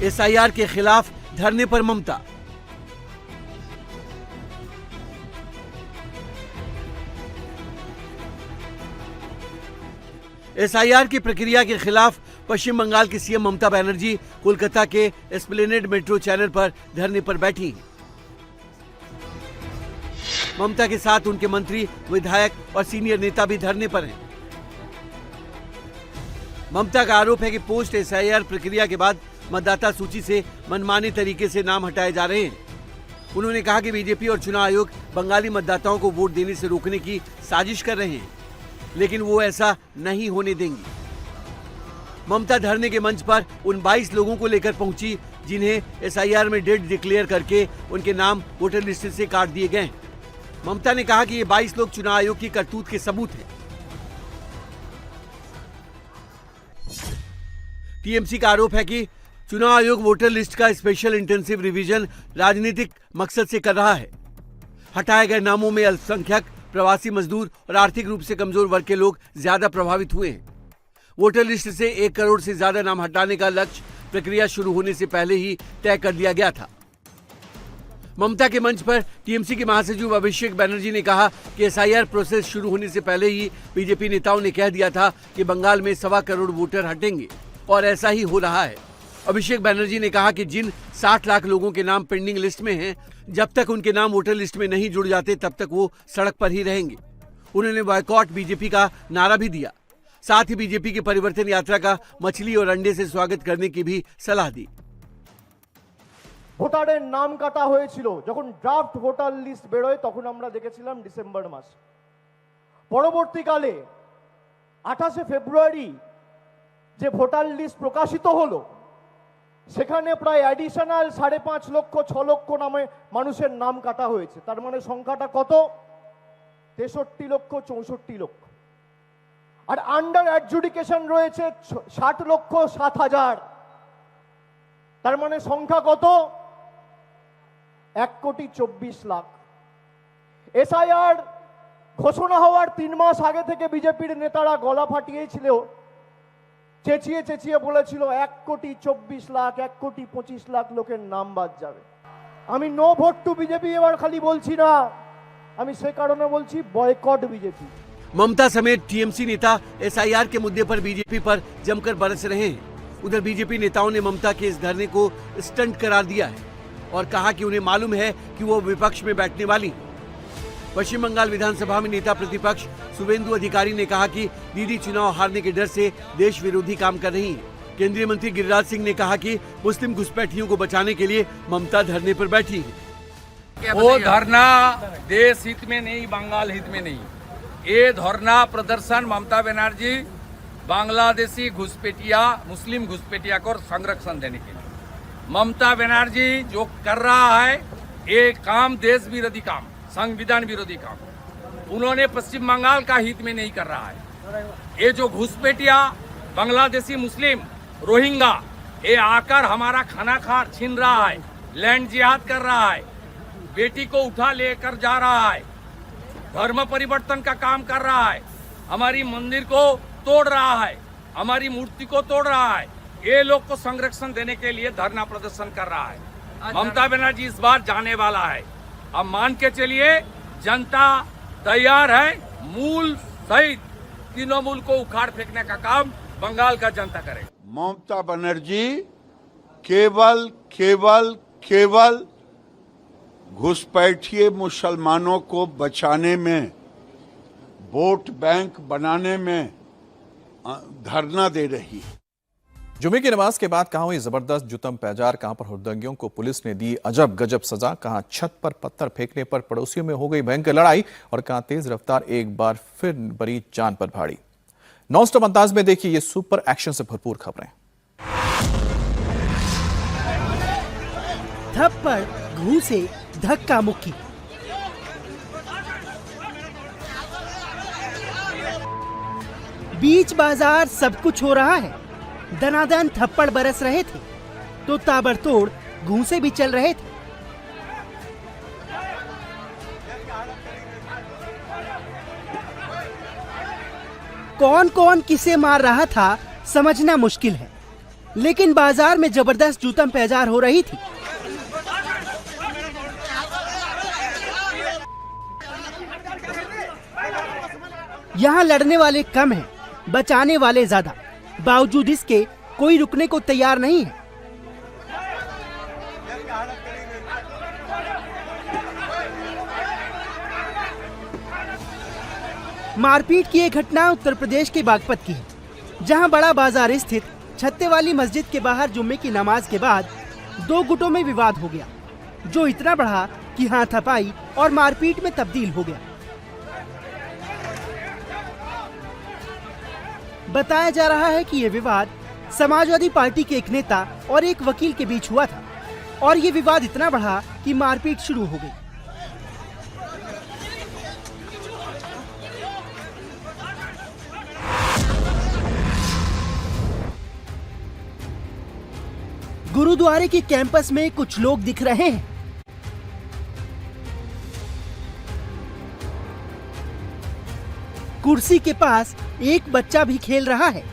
एसआईआर के खिलाफ धरने पर ममता। एसआईआर की प्रक्रिया के खिलाफ पश्चिम बंगाल की सीएम ममता बनर्जी कोलकाता के एस्प्लेनेड मेट्रो चैनल पर धरने पर बैठी हैं। ममता के साथ उनके मंत्री, विधायक और सीनियर नेता भी धरने पर हैं। ममता का आरोप है कि पोस्ट एसआईआर प्रक्रिया के बाद मतदाता सूची से मनमाने तरीके से नाम हटाए जा रहे हैं। उन्होंने कहा कि बीजेपी और चुनाव आयोग बंगाली मतदाताओं को वोट देने से रोकने की साजिश कर रहे हैं, लेकिन वो ऐसा नहीं होने देंगी। ममता धरने के मंच पर उन 22 लोगों को लेकर पहुंची जिन्हें एसआईआर में डेड डिक्लेयर करके उनके नाम वोटर लिस्ट से काट दिए गए। ममता ने कहा कि ये 22 लोग चुनाव आयोग की करतूत के सबूत हैं। टीएमसी का आरोप है कि चुनाव आयोग वोटर लिस्ट का स्पेशल इंटेंसिव रिवीजन राजनीतिक मकसद से कर रहा है। हटाए गए नामों में अल्पसंख्यक, प्रवासी मजदूर और आर्थिक रूप से कमजोर वर्ग के लोग ज्यादा प्रभावित हुए हैं। वोटर लिस्ट से 1 करोड़ से ज्यादा नाम हटाने का लक्ष्य प्रक्रिया शुरू होने से पहले ही तय कर लिया गया था। ममता के मंच पर टीएमसी के महासचिव अभिषेक बनर्जी ने कहा कि एसआईआर प्रोसेस शुरू होने से पहले ही बीजेपी नेताओं ने कह दिया था कि बंगाल में 1.25 करोड़ वोटर हटेंगे और ऐसा ही हो रहा है। अभिषेक बनर्जी ने कहा कि जिन 60 लाख लोगों के नाम पेंडिंग लिस्ट में हैं, जब तक उनके नाम वोटर लिस्ट में नहीं जुड़ जाते तब तक वो सड़क पर ही रहेंगे। उन्होंने बॉयकॉट बीजेपी का नारा भी दिया। साथ ही बीजेपी की परिवर्तन यात्रा का मछली और अंडे से स्वागत करने की भी सलाह दी। ভোটারের নাম কাটা হয়েছিল, যখন ড্রাফট ভোটার লিস্ট বেরোয় তখন আমরা দেখেছিলাম ডিসেম্বর মাস। পরবর্তীকালে 28 ফেব্রুয়ারি যে ভোটার লিস্ট প্রকাশিত হলো, সেখানে প্রায় অ্যাডিশনাল 5.5 লক্ষ 6 লক্ষ নামে মানুষের নাম কাটা হয়েছে। তার মানে সংখ্যাটা কত? 63 লক্ষ 64 লক্ষ। আর আন্ডার অ্যাডজুডিকেশন রয়েছে 60 লক্ষ 7 হাজার। তার মানে সংখ্যা কত? 1 কোটি 24 লাখ। এসআইআর ঘোষণা হওয়ার 3 মাস আগে থেকে বিজেপির নেতারা গলা ফাটিয়েছিল, চেঁচিয়ে চেঁচিয়ে বলেছিল 1 কোটি 24 লাখ, 1 কোটি 25 লাখ লোকের নাম বাদ যাবে। আমি নো ভোট টু বিজেপি এবার খালি বলছি না, আমি সে কারণে বলছি বয়কট বিজেপি। ममता समेत टीएमसी नेता एसआईआर के मुद्दे पर बीजेपी पर जमकर बरस रहे हैं। उधर बीजेपी नेताओं ने ममता के इस धरने को स्टंट करार दिया है और कहा कि उन्हें मालूम है कि वो विपक्ष में बैठने वाली। पश्चिम बंगाल विधानसभा में नेता प्रतिपक्ष शुभेंदु अधिकारी ने कहा कि दीदी चुनाव हारने के डर से देश विरोधी काम कर रही है। केंद्रीय मंत्री गिरिराज सिंह ने कहा कि मुस्लिम घुसपैठियों को बचाने के लिए ममता धरने पर बैठी है। वो धरना देश हित में नहीं, बंगाल हित में नहीं। ये धरना प्रदर्शन ममता बनर्जी बांग्लादेशी घुसपैठिया मुस्लिम घुसपैठिया को संरक्षण देने के लिए ममता बनर्जी जो कर रहा है ये काम देश विरोधी काम, संविधान विरोधी काम उन्होंने पश्चिम बंगाल का हित में नहीं कर रहा है। ये जो घुसपैठिया बांग्लादेशी मुस्लिम रोहिंगा ये आकर हमारा खाना छीन रहा है, लैंड जिहाद कर रहा है, बेटी को उठा लेकर जा रहा है, धर्म परिवर्तन का काम कर रहा है, हमारी मंदिर को तोड़ रहा है, हमारी मूर्ति को तोड़ रहा है। ये लोग को संरक्षण देने के लिए धरना प्रदर्शन कर रहा है। ममता बनर्जी इस बार जाने वाला है। अब मान के चलिए जनता तैयार है, मूल सहित तीनों मूल को उखाड़ फेंकने का काम बंगाल का जनता करेगा। ममता बनर्जी केवल केवल केवल घुसपैठिए मुसलमानों को बचाने में, वोट बैंक बनाने में धरना दे रही है। जुमे की नमाज के बाद कहां हुई जबरदस्त जुतम पैजार, कहां पर हुड़दंगियों को पुलिस ने दी अजब गजब सजा, कहां छत पर पत्थर फेंकने पर पड़ोसियों में हो गई भयंकर लड़ाई और कहां तेज रफ्तार एक बार फिर बड़ी जान पर भाड़ी। नॉन स्टॉप अंदाज में देखिए ये सुपर एक्शन से भरपूर खबरें। थप्पड़, घूंसे, धक्का मुक्की, बीच बाजार सब कुछ हो रहा है। दनादन थप्पड़ बरस रहे थे तो ताबड़तोड़ घूंसे भी चल रहे थे। कौन कौन किसे मार रहा था समझना मुश्किल है, लेकिन बाजार में जबरदस्त जूतम पैजार हो रही थी। यहाँ लड़ने वाले कम हैं, बचाने वाले ज्यादा। बावजूद इसके कोई रुकने को तैयार नहीं है। मारपीट की यह घटना उत्तर प्रदेश के बागपत की है, जहां बड़ा बाजार स्थित छत्ते वाली मस्जिद के बाहर जुम्मे की नमाज के बाद दो गुटों में विवाद हो गया, जो इतना बढ़ा कि हाथापाई और मारपीट में तब्दील हो गया। बताया जा रहा है कि यह विवाद समाजवादी पार्टी के एक नेता और एक वकील के बीच हुआ था और ये विवाद इतना बढ़ा कि मारपीट शुरू हो गई। गुरुद्वारे के कैंपस में कुछ लोग दिख रहे हैं। कुर्सी के पास एक बच्चा भी खेल रहा है।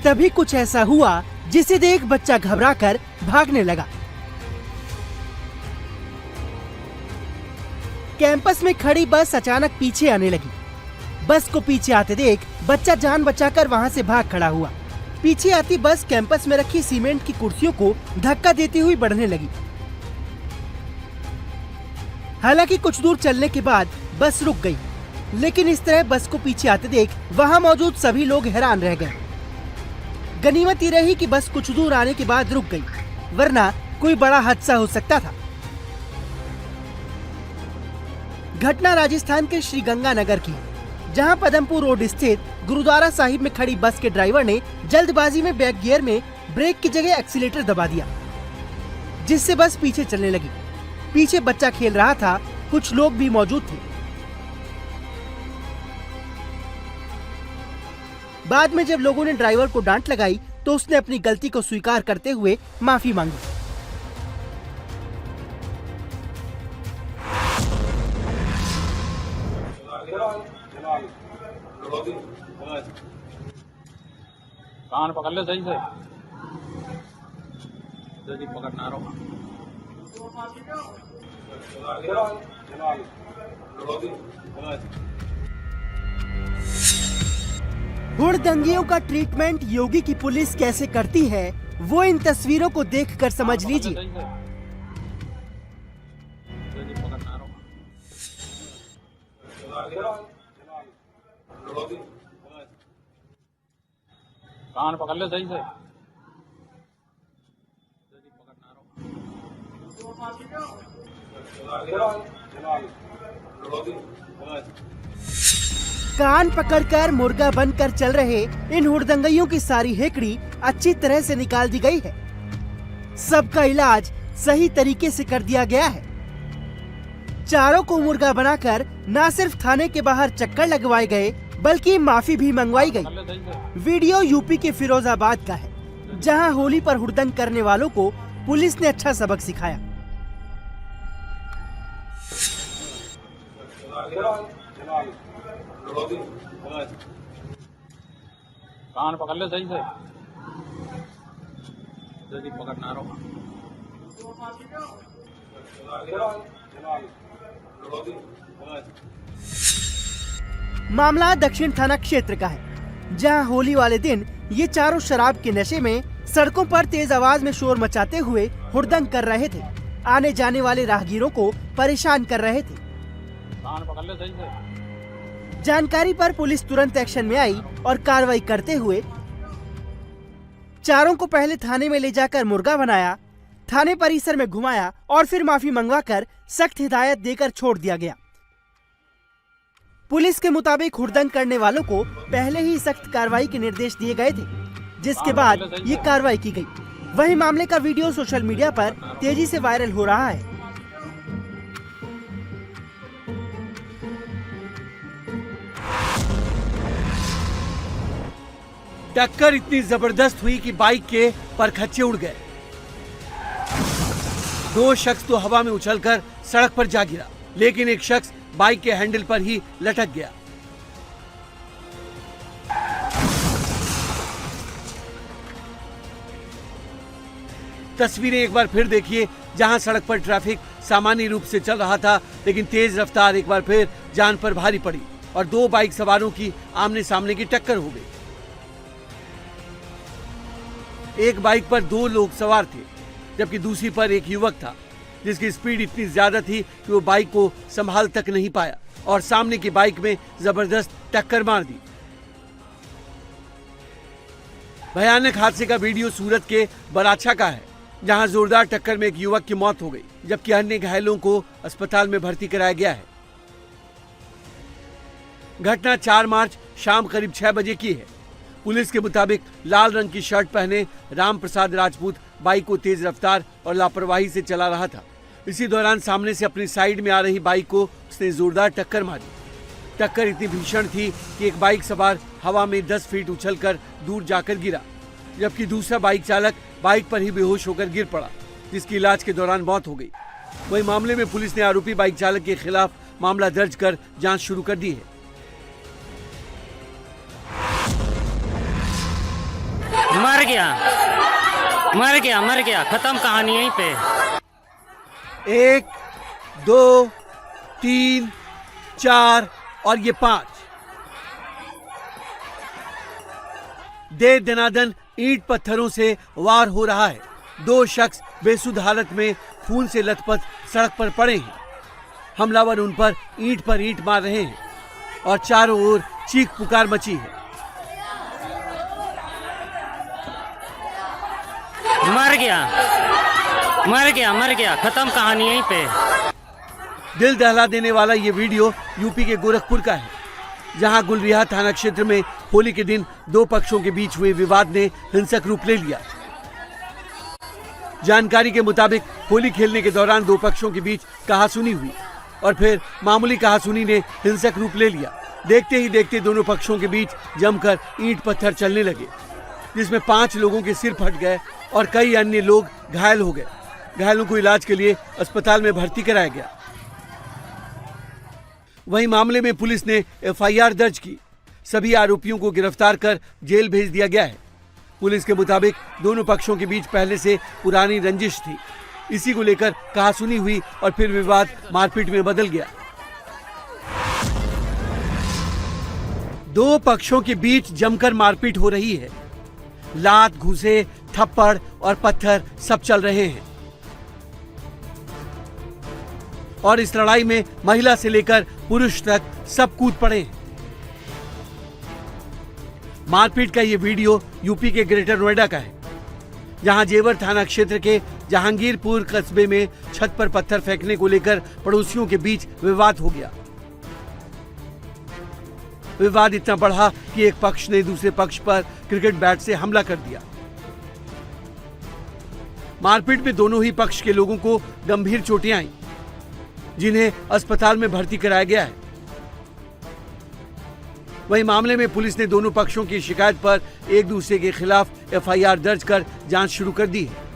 तभी कुछ ऐसा हुआ जिसे देख बच्चा घबराकर भागने लगा। कैंपस में खड़ी बस अचानक पीछे आने लगी। बस को पीछे आते देख बच्चा जान बचाकर वहां से भाग खड़ा हुआ। पीछे आती बस कैंपस में रखी सीमेंट की कुर्सियों को धक्का देती हुई बढ़ने लगी। हालांकि कुछ दूर चलने के बाद बस रुक गई, लेकिन इस तरह बस को पीछे आते देख वहां मौजूद सभी लोग हैरान रह गए। गनीमत ये रही कि बस कुछ दूर आने के बाद रुक गई, वरना कोई बड़ा हादसा हो सकता था। घटना राजस्थान के श्री गंगानगर की, जहां पदमपुर रोड स्थित गुरुद्वारा साहिब में खड़ी बस के ड्राइवर ने जल्दबाजी में बैक गियर में ब्रेक की जगह एक्सीलेटर दबा दिया, जिससे बस पीछे चलने लगी। पीछे बच्चा खेल रहा था, कुछ लोग भी मौजूद थे। बाद में जब लोगों ने ड्राइवर को डांट लगाई तो उसने अपनी गलती को स्वीकार करते हुए माफी मांगी। कान पकड़ ले सही से, जल्दी पकड़ना रहो। हुड़दंगियों का ट्रीटमेंट योगी की पुलिस कैसे करती है, वो इन तस्वीरों को देखकर समझ लीजिए। कान पकड़ ले सही से, कान पकड़कर मुर्गा बनकर चल रहे इन हुड़दंगइयों की सारी हेकड़ी अच्छी तरह से निकाल दी गई है। सबका इलाज सही तरीके से कर दिया गया है। चारों को मुर्गा बनाकर न सिर्फ थाने के बाहर चक्कर लगवाए गए बल्कि माफी भी मंगवाई गई। वीडियो यूपी के फिरोजाबाद का है, जहां होली पर हुड़दंग करने वालों को पुलिस ने अच्छा सबक सिखाया। कान पकड़ ले सही से। जी पकड़ना रहो। मामला दक्षिण थाना क्षेत्र का है, जहां होली वाले दिन ये चारों शराब के नशे में सड़कों पर तेज आवाज में शोर मचाते हुए हुड़दंग कर रहे थे। आने जाने वाले राहगीरों को परेशान कर रहे थे। कान पकड़ ले सही से। जानकारी पर पुलिस तुरंत एक्शन में आई और कार्रवाई करते हुए चारों को पहले थाने में ले जाकर मुर्गा बनाया, थाने परिसर में घुमाया और फिर माफी मंगवाकर सख्त हिदायत देकर छोड़ दिया गया। पुलिस के मुताबिक हुड़दंग करने वालों को पहले ही सख्त कार्रवाई के निर्देश दिए गए थे, जिसके बाद ये कार्रवाई की गई। वहीं मामले का वीडियो सोशल मीडिया पर तेजी से वायरल हो रहा है। टक्कर इतनी जबरदस्त हुई कि बाइक के परखच्चे उड़ गए। दो शख्स तो हवा में उछलकर सड़क पर जा गिरा, लेकिन एक शख्स बाइक के हैंडल पर ही लटक गया। तस्वीरें एक बार फिर देखिए, जहां सड़क पर ट्रैफिक सामान्य रूप से चल रहा था, लेकिन तेज रफ्तार एक बार फिर जान पर भारी पड़ी और दो बाइक सवारों की आमने सामने की टक्कर हो गई। एक बाइक पर दो लोग सवार थे, जबकि दूसरी पर एक युवक था, जिसकी स्पीड इतनी ज्यादा थी कि वो बाइक को संभाल तक नहीं पाया और सामने की बाइक में जबरदस्त टक्कर मार दी। भयानक हादसे का वीडियो सूरत के बराछा का है, जहां जोरदार टक्कर में एक युवक की मौत हो गई, जबकि अन्य घायलों को अस्पताल में भर्ती कराया गया है। घटना 4 मार्च शाम करीब 6 बजे की है। पुलिस के मुताबिक लाल रंग की शर्ट पहने राम प्रसाद राजपूत बाइक को तेज रफ्तार और लापरवाही से चला रहा था। इसी दौरान सामने से अपनी साइड में आ रही बाइक को उसने जोरदार टक्कर मारी। टक्कर इतनी भीषण थी कि एक बाइक सवार हवा में 10 फीट उछलकर दूर जाकर गिरा, जबकि दूसरा बाइक चालक बाइक पर ही बेहोश होकर गिर पड़ा, जिसकी इलाज के दौरान मौत हो गई। वही मामले में पुलिस ने आरोपी बाइक चालक के खिलाफ मामला दर्ज कर जांच शुरू कर दी है। मर गया, खत्म कहानी यहीं पे। 1, 2, 3, 4 और ये 5 दे दनादन ईंट पत्थरों से वार हो रहा है। 2 शख्स बेसुध हालत में खून से लथपथ सड़क पर पड़े हैं। हमलावर उन पर ईंट मार रहे हैं और चारों ओर चीख पुकार मची है। मर गया, खत्म कहानी यहीं पे। दिल दहला देने वाला ये वीडियो यूपी के गोरखपुर का है, जहां गुलरिहा थाना क्षेत्र में होली के दिन 2 पक्षों के बीच हुए विवाद ने हिंसक रूप ले लिया। जानकारी के मुताबिक होली खेलने के दौरान 2 पक्षों के बीच कहासुनी हुई और फिर मामूली कहासुनी ने हिंसक रूप ले लिया। देखते ही देखते दोनों पक्षों के बीच जमकर ईंट पत्थर चलने लगे, जिसमें 5 लोगों के सिर फट गए और कई अन्य लोग घायल हो गए। घायलों को इलाज के लिए अस्पताल में भर्ती कराया गया। वहीं मामले में पुलिस ने FIR दर्ज की। सभी आरोपियों को गिरफ्तार कर जेल भेज दिया गया है। पुलिस के मुताबिक दोनों पक्षों के बीच पहले से पुरानी रंजिश थी। इसी को लेकर कहासुनी हुई और फिर विवाद मारपीट में बदल गया। 2 पक्षों के बीच जमकर मारपीट हो रही है। लात, घूसे, थप्पड़ और पत्थर सब चल रहे हैं और इस लड़ाई में महिला से लेकर पुरुष तक सब कूद पड़े हैं। मारपीट का ये वीडियो यूपी के ग्रेटर नोएडा का है, जहां जेवर थाना क्षेत्र के जहांगीरपुर कस्बे में छत पर पत्थर फेंकने को लेकर पड़ोसियों के बीच विवाद हो गया। विवाद इतना बढ़ा कि एक पक्ष ने दूसरे पक्ष पर क्रिकेट बैट से हमला कर दिया। मारपीट में दोनों ही पक्ष के लोगों को गंभीर चोटें आईं, जिन्हें अस्पताल में भर्ती कराया गया है। वहीं मामले में पुलिस ने दोनों पक्षों की शिकायत पर एक दूसरे के खिलाफ एफआईआर दर्ज कर जांच शुरू कर दी है।